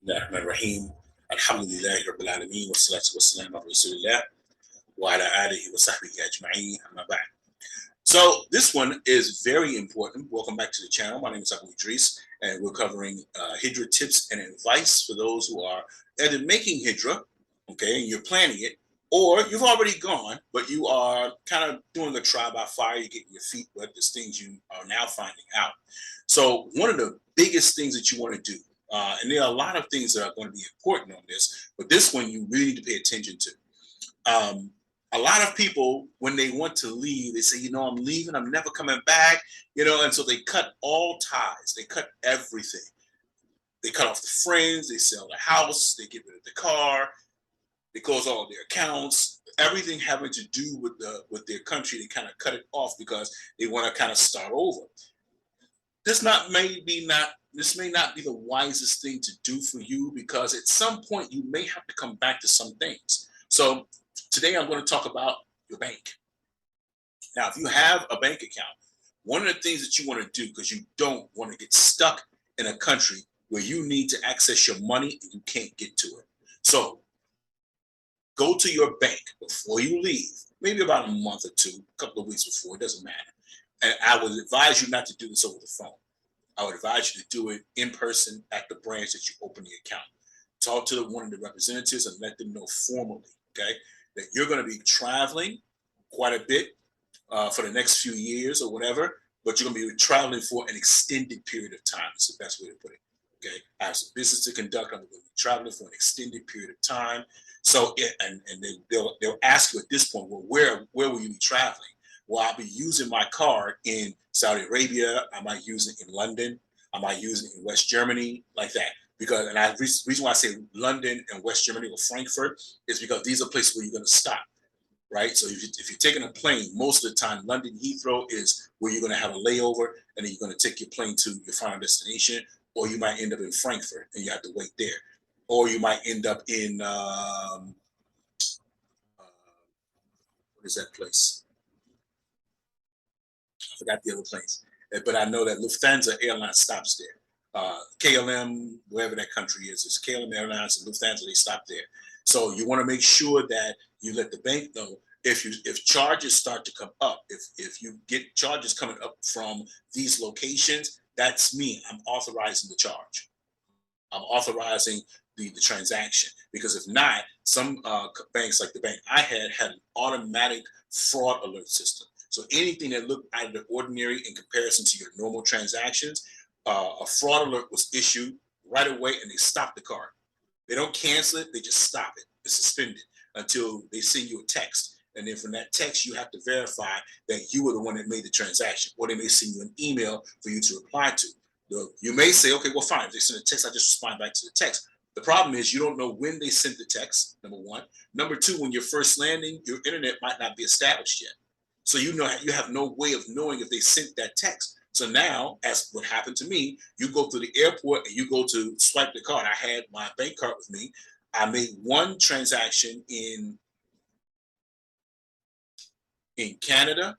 Bismillahirrahmanirrahim. Alhamdulillahi Rabbil Alameen. Wassalatu wassalamu ala Rasulillah wa ala alihi wa sahbihi ajma'een. Amma ba'd. So this one is very important. Welcome back to the channel. My name is Abu Idris, and we're covering Hijrah tips and advice for those who are either making Hijrah, okay, and you're planning it, or you've already gone, but you are kind of doing a trial by fire. You're getting your feet wet. There's things you are now finding out. So one of the biggest things that you want to do, and there are a lot of things that are going to be important on this, but this one you really need to pay attention to. Um, a lot of people, when they want to leave, they say, I'm leaving, I'm never coming back, and so they cut all ties, they cut everything. They cut off the friends, they sell the house, they get rid of the car, they close all their accounts, everything having to do with their country, they kind of cut it off because they want to kind of start over. This may not be the wisest thing to do for you, because at some point you may have to come back to some things. So today I'm going to talk about your bank. Now, if you have a bank account, one of the things that you want to do, because you don't want to get stuck in a country where you need to access your money and you can't get to it. So go to your bank before you leave, maybe about a month or two, a couple of weeks before, it doesn't matter. And I would advise you not to do this over the phone. I would advise you to do it in person at the branch that you open the account. Talk to one of the representatives and let them know formally, okay, that you're going to be traveling quite a bit for the next few years or whatever, but you're going to be traveling for an extended period of time. It's the best way to put it. Okay, I have some business to conduct. I'm going to be traveling for an extended period of time. So, they'll ask you at this point, well, where will you be traveling? Well, I'll be using my card in Saudi Arabia. I might use it in London. I might use it in West Germany, like that. Because, and the reason why I say London and West Germany or Frankfurt is because these are places where you're going to stop, right? So if you're taking a plane, most of the time, London Heathrow is where you're going to have a layover, and then you're going to take your plane to your final destination, or you might end up in Frankfurt and you have to wait there, or you might end up in what is that place? I forgot the other place, but I know that Lufthansa airline stops there. KLM, wherever that country is, it's KLM Airlines and Lufthansa. They stop there. So you want to make sure that you let the bank know if charges start to come up, if you get charges coming up from these locations, that's me. I'm authorizing the charge. I'm authorizing the transaction, because if not, some banks, like the bank I had an automatic fraud alert system. So anything that looked out of the ordinary in comparison to your normal transactions, a fraud alert was issued right away, and they stop the card. They don't cancel it; they just stop it. It's suspended until they send you a text. And then from that text, you have to verify that you were the one that made the transaction, or they may send you an email for you to reply to. You may say, okay, well, fine. If they send a text, I just respond back to the text. The problem is you don't know when they sent the text, number one. Number two, when you're first landing, your internet might not be established yet. So you have no way of knowing if they sent that text. So now, as what happened to me, you go to the airport and you go to swipe the card. I had my bank card with me. I made one transaction in Canada,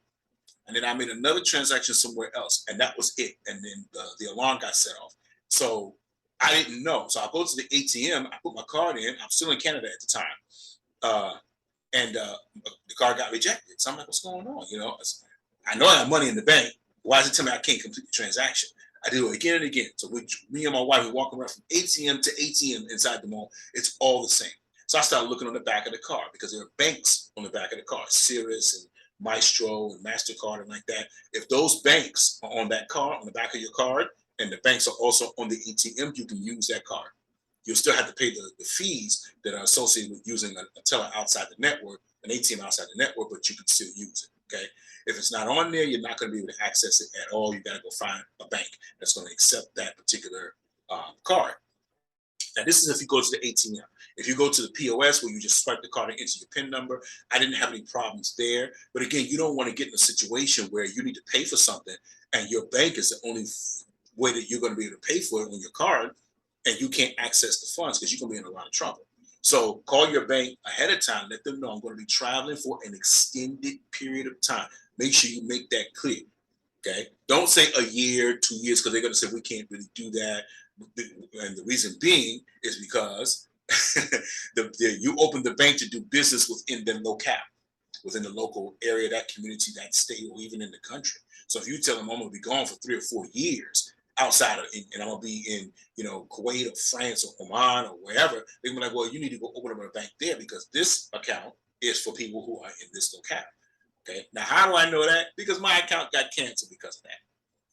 and then I made another transaction somewhere else, and that was it. And then the alarm got set off. So I didn't know. So I go to the ATM, I put my card in. I'm still in Canada at the time, uh, and the card got rejected. So I'm like, what's going on? I know I have money in the bank. Why does it tell me I can't complete the transaction? I do it again and again. So me and my wife, we walk around from ATM to ATM inside the mall. It's all the same. So I started looking on the back of the card, because there are banks on the back of the card, Cirrus and Maestro and MasterCard and like that. If those banks are on that card, on the back of your card, and the banks are also on the ATM, you can use that card. You'll still have to pay the fees that are associated with using a teller outside the network, an ATM outside the network, but you can still use it. Okay. If it's not on there, you're not going to be able to access it at all. You got to go find a bank that's going to accept that particular card. Now, this is if you go to the ATM. If you go to the POS, where you just swipe the card and enter your PIN number, I didn't have any problems there. But again, you don't want to get in a situation where you need to pay for something and your bank is the only way that you're going to be able to pay for it on your card, and you can't access the funds, because you're going to be in a lot of trouble. So call your bank ahead of time. Let them know I'm going to be traveling for an extended period of time. Make sure you make that clear. Okay, don't say a year, 2 years, because they're going to say we can't really do that. And the reason being is because you open the bank to do business within the locale, within the local area, that community, that state, or even in the country. So if you tell them I'm going to be gone for 3 or 4 years outside of, and I'm going to be in, Kuwait or France or Oman or wherever, they're going to be like, well, you need to go open up a bank there because this account is for people who are in this locale. Okay. Now, how do I know that? Because my account got canceled because of that.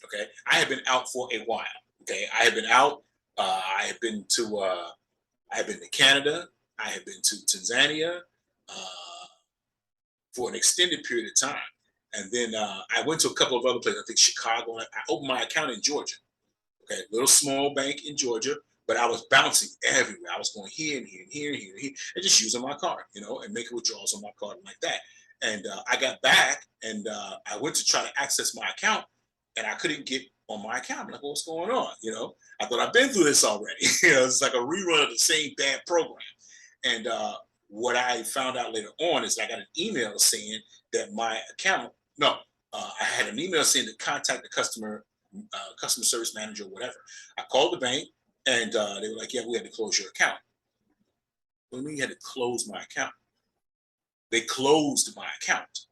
Okay. I have been out for a while. Okay. I have been out. I have been to. I have been to Canada. I have been to Tanzania for an extended period of time, and then I went to a couple of other places. I think Chicago. I opened my account in Georgia. Okay, little small bank in Georgia, but I was bouncing everywhere. I was going here and here and here and here and here, and just using my card, and making withdrawals on my card and like that. And I got back, and I went to try to access my account, and I couldn't get on my account. I'm like, what's going on? I thought I've been through this already. It's like a rerun of the same bad program. And what I found out later on is I got an email saying that my account, no, I had an email saying to contact the customer service manager or whatever. I called the bank, and they were like, yeah, we had to close your account. When we had to close my account, they closed my account.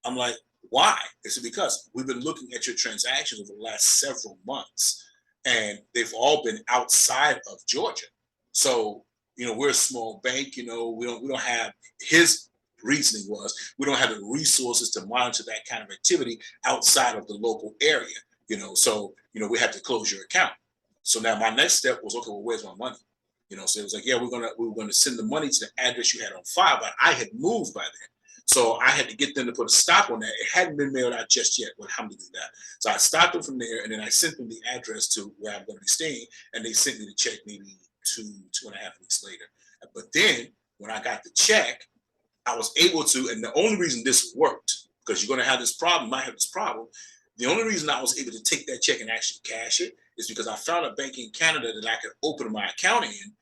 I'm like, why? They said, because we've been looking at your transactions over the last several months, and they've all been outside of Georgia. So, we're a small bank, we don't have, his reasoning was we don't have the resources to monitor that kind of activity outside of the local area, so, we had to close your account. So now my next step was, okay, well, where's my money? So it was like, yeah, we were gonna send the money to the address you had on file, but I had moved by then. So I had to get them to put a stop on that. It hadn't been mailed out just yet. Well, alhamdulillah. So I stopped them from there, and then I sent them the address to where I'm going to be staying, and they sent me the check maybe 2.5 weeks later. But then when I got the check, I was able to, and the only reason this worked, because you're going to have this problem, might have this problem. The only reason I was able to take that check and actually cash it is because I found a bank in Canada that I could open my account in.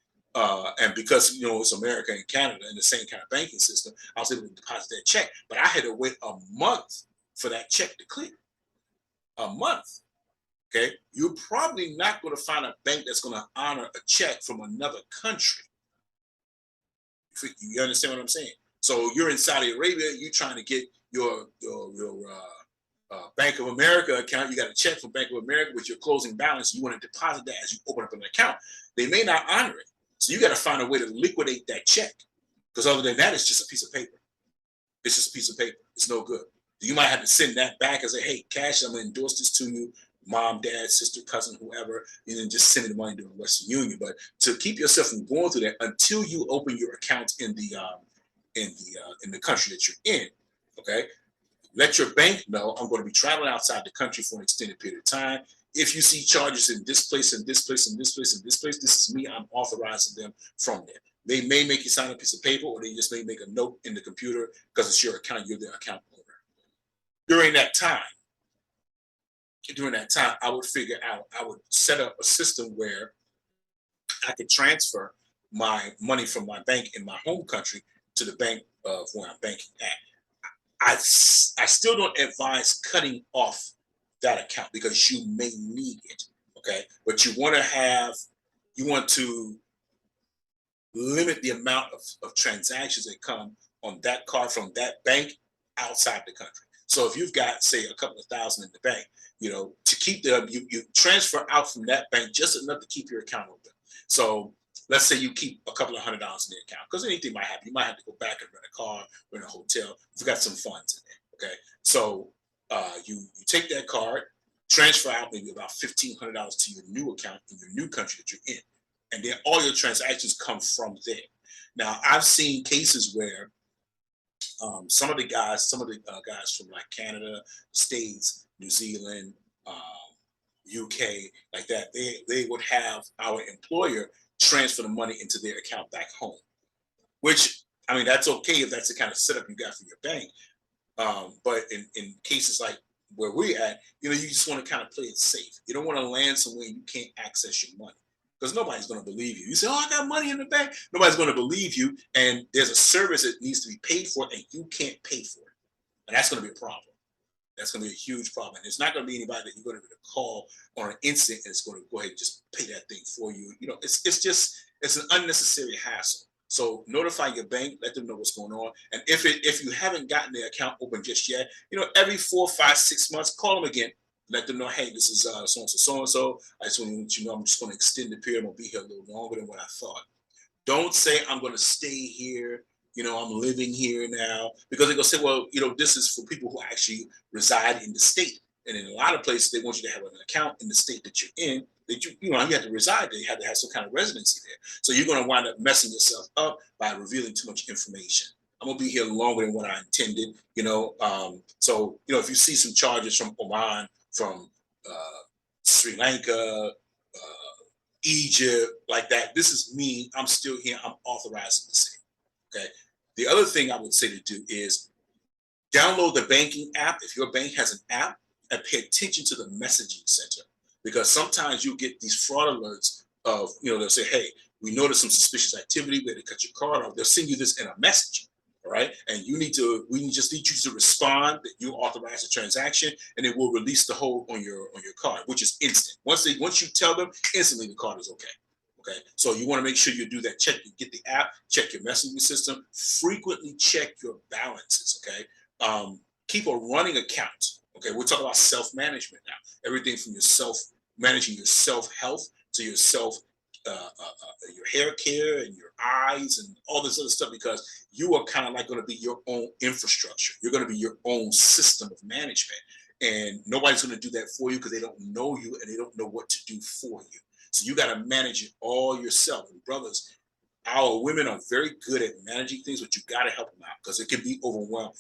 And because it's America and Canada and the same kind of banking system, I was able to deposit that check. But I had to wait a month for that check to clear. A month. Okay. You're probably not going to find a bank that's going to honor a check from another country. You understand what I'm saying? So you're in Saudi Arabia, you're trying to get your Bank of America account. You got a check from Bank of America with your closing balance. You want to deposit that as you open up an account. They may not honor it. So you got to find a way to liquidate that check. Because other than that, it's just a piece of paper. It's just a piece of paper. It's no good. You might have to send that back and say, hey, cash, I'm going to endorse this to you, mom, dad, sister, cousin, whoever, and then just send the money to Western Union. But to keep yourself from going through that until you open your account in the country that you're in, okay? Let your bank know I'm going to be traveling outside the country for an extended period of time. If you see charges in this place and this place and this place and this place, this is me. I'm authorizing them from there. They may make you sign a piece of paper, or they just may make a note in the computer because it's your account. You're the account owner. During that time, I would set up a system where I could transfer my money from my bank in my home country to the bank of where I'm banking at. I still don't advise cutting off that account because you may need it. Okay. But you want to limit the amount of transactions that come on that card from that bank outside the country. So if you've got, say, a couple of thousand in the bank, to keep you transfer out from that bank just enough to keep your account open. So let's say you keep a couple of $100 in the account, because anything might happen. You might have to go back and rent a car, rent a hotel. You've got some funds in there. Okay. So you take that card, transfer out maybe about $1,500 to your new account in your new country that you're in. And then all your transactions come from there. Now, I've seen cases where some of the guys from like Canada, States, New Zealand, UK, like that, they would have our employer transfer the money into their account back home, which, I mean, that's okay if that's the kind of setup you got for your bank. But in cases like where we're at, you just want to kind of play it safe. You don't want to land somewhere you can't access your money, because nobody's going to believe you. You say, oh, I got money in the bank. Nobody's going to believe you. And there's a service that needs to be paid for, and you can't pay for it. And that's going to be a problem. That's going to be a huge problem. And it's not going to be anybody that you're going to be able to call on an instant and it's going to go ahead and just pay that thing for you. You know, it's an unnecessary hassle. So notify your bank, let them know what's going on. And if you haven't gotten the account open just yet, you know, every 4, 5, 6 months, call them again. Let them know, hey, this is so and so. I just want to let you know I'm just going to extend the period. I'm going to be here a little longer than what I thought. Don't say I'm going to stay here. You know, I'm living here now, because they're going to say, well, you know, this is for people who actually reside in the state. And in a lot of places, they want you to have an account in the state that you're in, that you have to reside there. You have to have some kind of residency there. So you're going to wind up messing yourself up by revealing too much information. I'm going to be here longer than what I intended, you know. So, you know, if you see some charges from Oman, from Sri Lanka, Egypt, like that, this is me. I'm still here. I'm authorized in the state. Okay. The other thing I would say to do is download the banking app. If your bank has an app, and pay attention to the messaging center, because sometimes you get these fraud alerts of, you know, they'll say, hey, we noticed some suspicious activity. We had to cut your card off. They'll send you this in a message. All right. And we just need you to respond that you authorize the transaction, and it will release the hold on your card, which is instant. Once you tell them, instantly the card is okay. Okay. So you want to make sure you do that. Get the app, check your messaging system, frequently check your balances. Okay. Keep a running account. Okay. We're talking about self-management now. Everything from managing your self-health to your your hair care and your eyes and all this other stuff, because you are kind of like going to be your own infrastructure. You're going to be your own system of management, and nobody's going to do that for you because they don't know you and they don't know what to do for you. So you got to manage it all yourself. And brothers, our women are very good at managing things, but you got to help them out because it can be overwhelming.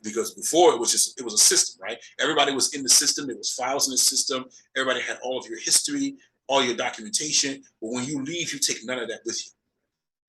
Because before it was a system, right? Everybody was in the system. There was files in the system. Everybody had all of your history, all your documentation. But when you leave, you take none of that with you.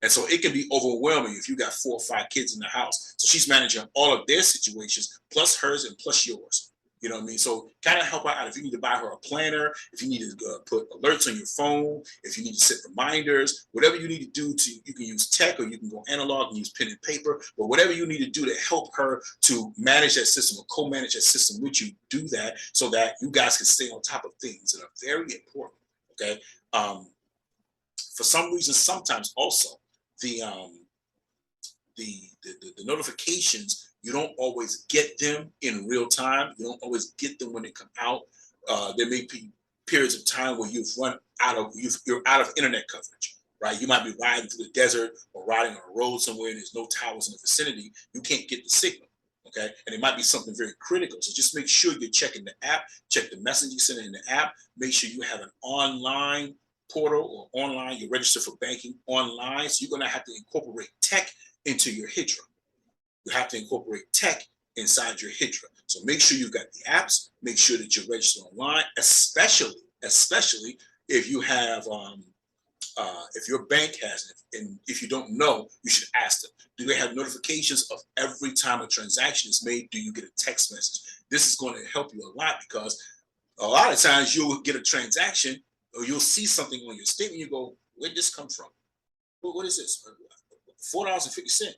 And so it can be overwhelming if you got 4 or 5 kids in the house. So she's managing all of their situations, plus hers and plus yours. You know what I mean? So kind of help her out. If you need to buy her a planner, if you need to put alerts on your phone, if you need to set reminders, whatever you need to do you can use tech or you can go analog and use pen and paper, but whatever you need to do to help her to manage that system or co-manage that system with you, do that so that you guys can stay on top of things that are very important. Okay. For some reason, sometimes also the notifications, you don't always get them in real time. You don't always get them when they come out. There may be periods of time where you're out of internet coverage, right? You might be riding through the desert or riding on a road somewhere and there's no towers in the vicinity. You can't get the signal, okay? And it might be something very critical. So just make sure you're checking the app, check the messaging center in the app. Make sure you have an online portal or online, you register for banking online. So you're going to have to incorporate tech into your Hijrah. You have to incorporate tech inside your Hijrah. So make sure you've got the apps. Make sure that you're registered online, especially if you have, if your bank has it. And if you don't know, you should ask them. Do they have notifications of every time a transaction is made? Do you get a text message? This is going to help you a lot, because a lot of times you'll get a transaction or you'll see something on your statement. You go, where'd this come from? What is this? $4.50.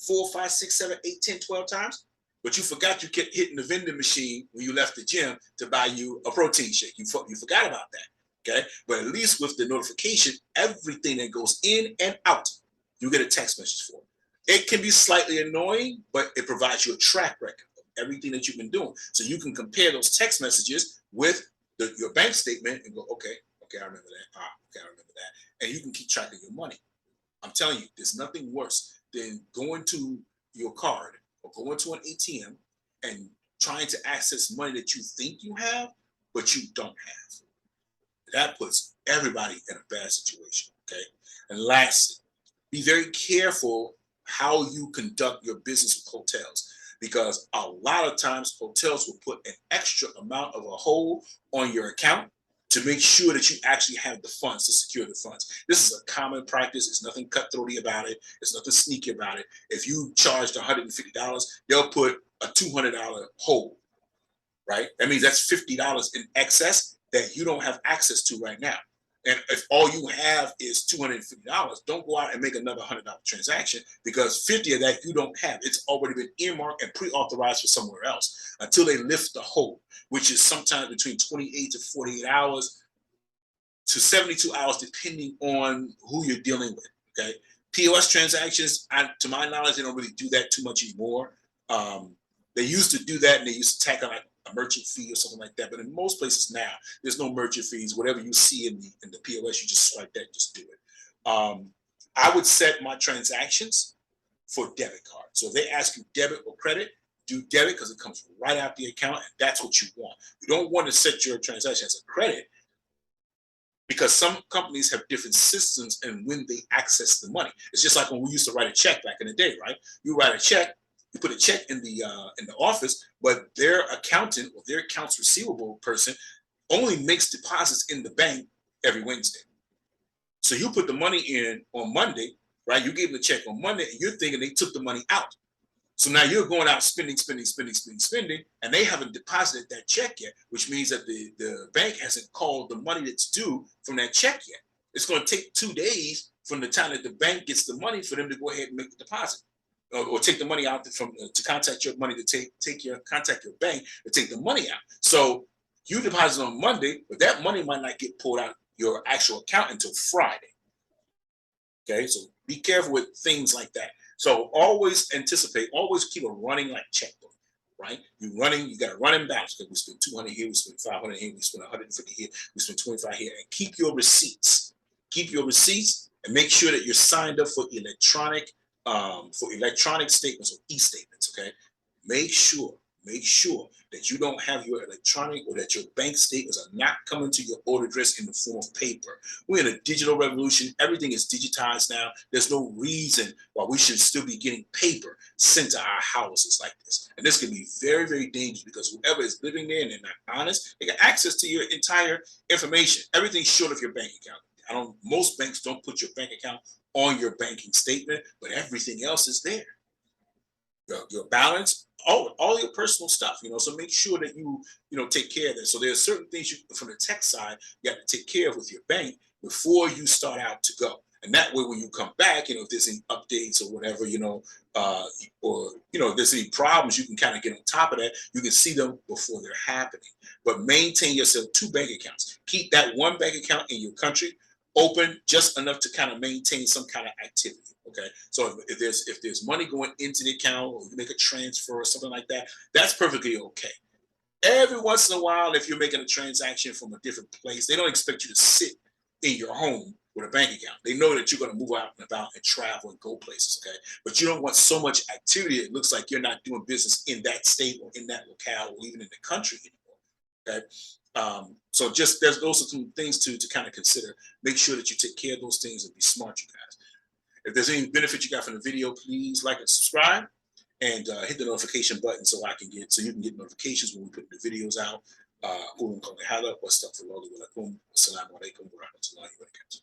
4, 5, 6, 7, 8, 10, 12 times, but you forgot you kept hitting the vending machine when you left the gym to buy you a protein shake. You forgot about that, okay? But at least with the notification, everything that goes in and out, you get a text message for. It can be slightly annoying, but it provides you a track record of everything that you've been doing. So you can compare those text messages with your bank statement and go, okay, I remember that. Okay, I remember that. And you can keep track of your money. I'm telling you, there's nothing worse than going to your card or going to an ATM and trying to access money that you think you have, but you don't have. That puts everybody in a bad situation, okay? And lastly, be very careful how you conduct your business with hotels, because a lot of times hotels will put an extra amount of a hold on your account to make sure that you actually have the funds to secure the funds. This is a common practice. There's nothing cutthroaty about it. There's nothing sneaky about it. If you charged $150, they'll put a $200 hold, right? That means that's $50 in excess that you don't have access to right now. And if all you have is $250, don't go out and make another $100 transaction, because 50 of that you don't have. It's already been earmarked and pre-authorized for somewhere else until they lift the hold, which is sometimes between 28 to 48 hours to 72 hours, depending on who you're dealing with. Okay. POS transactions, to my knowledge, they don't really do that too much anymore. They used to do that, and they used to tack on like a merchant fee or something like that. But in most places now, there's no merchant fees. Whatever you see in the POS, you just swipe that, just do it. I would set my transactions for debit card. So if they ask you debit or credit, do debit, because it comes right out the account, and that's what you want. You don't want to set your transaction as a credit, because some companies have different systems and when they access the money. It's just like when we used to write a check back in the day, right? You write a check, you put a check in the office, but their accountant or their accounts receivable person only makes deposits in the bank every Wednesday. So you put the money in on Monday, right? You gave them the check on Monday, and you're thinking they took the money out. So now you're going out spending, and they haven't deposited that check yet, which means that the bank hasn't called the money that's due from that check yet. It's going to take 2 days from the time that the bank gets the money for them to go ahead and make the deposit, or take the money out from to contact your money to contact your bank to take the money out. So you deposit on Monday, but that money might not get pulled out your actual account until Friday. Okay, so be careful with things like that. So always anticipate, always keep a running like checkbook, right? You got a running balance, because we spend 200 here, we spend 500 here, we spend 150 here, we spend 25 here, and keep your receipts. Keep your receipts, and make sure that you're signed up for electronic statements or e-statements. Okay, make sure that you don't have your electronic, or that your bank statements are not coming to your order address in the form of paper. We're in a digital revolution. Everything is digitized now. There's no reason why we should still be getting paper sent to our houses like this. And this can be very, very dangerous, because whoever is living there and they're not honest, they get access to your entire information. Everything's short of your bank account. Most banks don't put your bank account on your banking statement, but everything else is there. Your balance, all your personal stuff, so make sure that you take care of that. So there's certain things from the tech side you have to take care of with your bank before you start out to go. And that way, when you come back, if there's any updates or whatever, or if there's any problems, you can kind of get on top of that. You can see them before they're happening. But maintain yourself 2 bank accounts. Keep that one bank account in your country open just enough to kind of maintain some kind of activity. Okay, so if there's money going into the account, or you make a transfer or something like that, that's perfectly okay. Every once in a while, if you're making a transaction from a different place, they don't expect you to sit in your home with a bank account. They know that you're going to move out and about and travel and go places. Okay, but you don't want so much activity it looks like you're not doing business in that state or in that locale or even in the country anymore. Okay. So those are some things to kind of consider. Make sure that you take care of those things and be smart, you guys. If there's any benefit you got from the video, please like and subscribe, and hit the notification button so you can get notifications when we put the videos out. Assalamu alaikum wa rahmatullahi wa barakatuh.